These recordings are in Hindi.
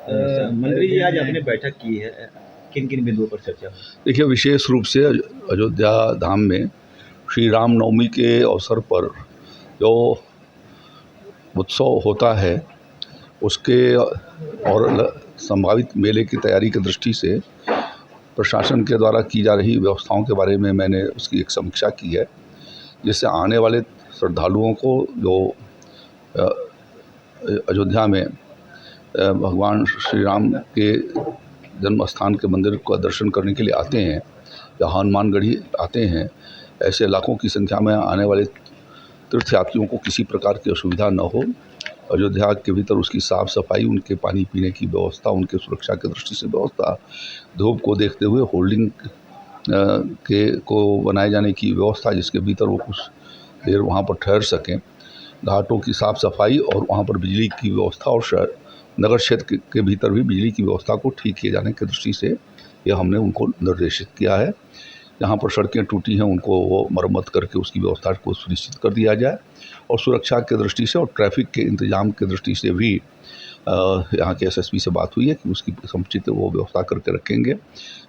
मंत्री जी आज आपने बैठक की है, किन किन बिंदुओं पर चर्चा हुई? देखिए, विशेष रूप से अयोध्या धाम में श्री राम नवमी के अवसर पर जो उत्सव होता है उसके और संभावित मेले की तैयारी की दृष्टि से प्रशासन के द्वारा की जा रही व्यवस्थाओं के बारे में मैंने उसकी एक समीक्षा की है, जिससे आने वाले श्रद्धालुओं को जो अयोध्या में भगवान श्री राम के जन्म स्थान के मंदिर का दर्शन करने के लिए आते हैं या हनुमानगढ़ी आते हैं, ऐसे लाखों की संख्या में आने वाले तीर्थयात्रियों को किसी प्रकार की असुविधा न हो। अयोध्या के भीतर उसकी साफ़ सफाई, उनके पानी पीने की व्यवस्था, उनके सुरक्षा की दृष्टि से व्यवस्था, धूप को देखते हुए होल्डिंग के को बनाए जाने की व्यवस्था, जिसके भीतर वो कुछ देर वहाँ पर ठहर सकें, घाटों की साफ़ सफाई और वहाँ पर बिजली की व्यवस्था और नगर क्षेत्र के भीतर भी बिजली की व्यवस्था को ठीक किए जाने की दृष्टि से यह हमने उनको निर्देशित किया है। जहाँ पर सड़कें टूटी हैं उनको वो मरम्मत करके उसकी व्यवस्था को सुनिश्चित कर दिया जाए, और सुरक्षा की दृष्टि से और ट्रैफिक के इंतजाम की दृष्टि से भी यहाँ के एसएसपी से बात हुई है कि उसकी समुचित वो व्यवस्था करके रखेंगे।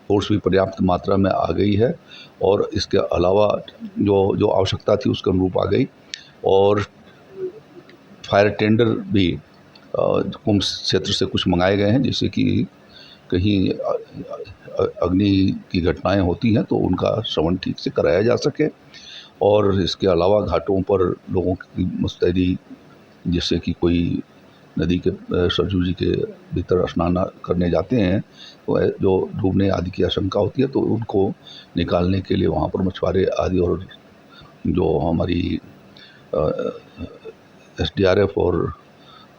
फोर्स भी पर्याप्त मात्रा में आ गई है और इसके अलावा जो आवश्यकता थी उसके अनुरूप आ गई, और फायर टेंडर भी कुंभ क्षेत्र से कुछ मंगाए गए हैं, जिससे कि कहीं अग्नि की घटनाएं होती हैं तो उनका श्रवण ठीक से कराया जा सके। और इसके अलावा घाटों पर लोगों की मुस्तैदी, जिससे कि कोई नदी के सरजू जी के भीतर स्नान करने जाते हैं तो जो डूबने आदि की आशंका होती है, तो उनको निकालने के लिए वहाँ पर मछुआरे आदि और जो हमारी एसडीआरएफ और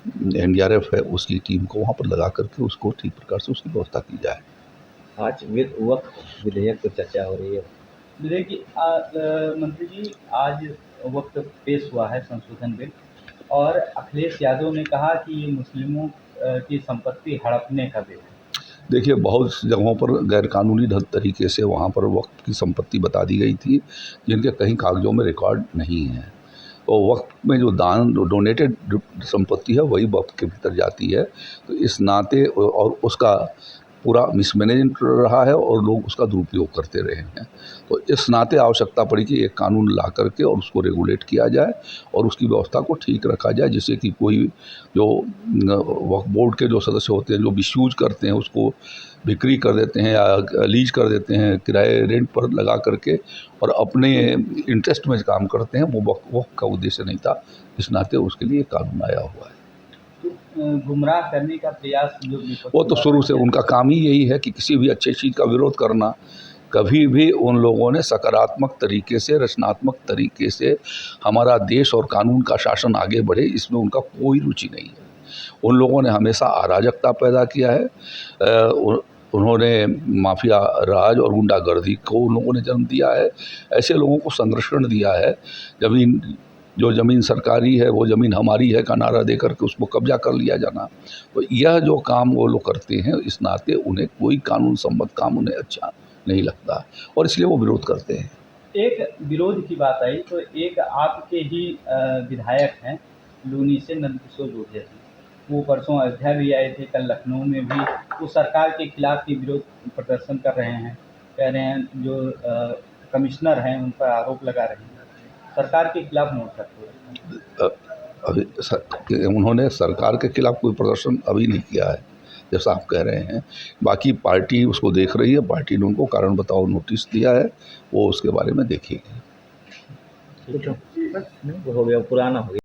एनडीआरएफ है उसकी टीम को वहाँ पर लगा करके उसको ठीक प्रकार से उसकी व्यवस्था की जाए। आज वक्त विधेयक पर चर्चा हो रही है। विधेयक की मंत्री जी, आज वक्त पेश हुआ है संशोधन बिल, और अखिलेश यादव ने कहा कि ये मुस्लिमों की संपत्ति हड़पने का बिल है। देखिए, बहुत जगहों पर गैरकानूनी तरीके से वहाँ पर वक्फ की संपत्ति बता दी गई थी, जिनके कहीं कागजों में रिकॉर्ड नहीं है। तो वक्फ में जो दान डोनेटेड संपत्ति है वही वक्फ के भीतर जाती है। तो इस नाते और उसका पूरा मिसमैनेजमेंट रहा है और लोग उसका दुरुपयोग करते रहे हैं, तो इस नाते आवश्यकता पड़ी कि एक कानून ला करके और उसको रेगुलेट किया जाए और उसकी व्यवस्था को ठीक रखा जाए, जिससे कि कोई जो वक्फ बोर्ड के जो सदस्य होते हैं जो मिसयूज करते हैं, उसको बिक्री कर देते हैं या लीज कर देते हैं, किराए रेंट पर लगा करके और अपने इंटरेस्ट में काम करते हैं, वो वक्फ का उद्देश्य नहीं था। इस नाते उसके लिए कानून आया हुआ है। गुमराह करने का प्रयास जो वो तो शुरू से उनका काम ही यही है कि किसी भी अच्छी चीज़ का विरोध करना। कभी भी उन लोगों ने सकारात्मक तरीके से, रचनात्मक तरीके से हमारा देश और कानून का शासन आगे बढ़े, इसमें उनका कोई रुचि नहीं है। उन लोगों ने हमेशा अराजकता पैदा किया है, उन्होंने माफिया राज और गुंडागर्दी को उन लोगों ने जन्म दिया है। ऐसे लोगों को संरक्षण दिया है। जो ज़मीन सरकारी है वो ज़मीन हमारी है का नारा दे करके उसको कब्जा कर लिया जाना, तो यह जो काम वो लोग करते हैं, इस नाते उन्हें कोई कानून सम्मत काम उन्हें अच्छा नहीं लगता और इसलिए वो विरोध करते हैं। एक विरोध की बात आई तो एक आपके ही विधायक हैं लूनी से नंदकिशोर जोगिया जी, वो परसों अयोध्या भी आए थे, कल लखनऊ में भी वो सरकार के खिलाफ ही विरोध प्रदर्शन कर रहे हैं। कह रहे हैं जो कमिश्नर हैं उन पर आरोप लगा रहे हैं, सरकार के खिलाफ मोर्चा खोला। अभी उन्होंने सरकार के खिलाफ कोई प्रदर्शन अभी नहीं किया है, जैसा आप कह रहे हैं। बाकी पार्टी उसको देख रही है, पार्टी ने उनको कारण बताओ नोटिस दिया है, वो उसके बारे में देखेगी। हो गया, पुराना हो गया।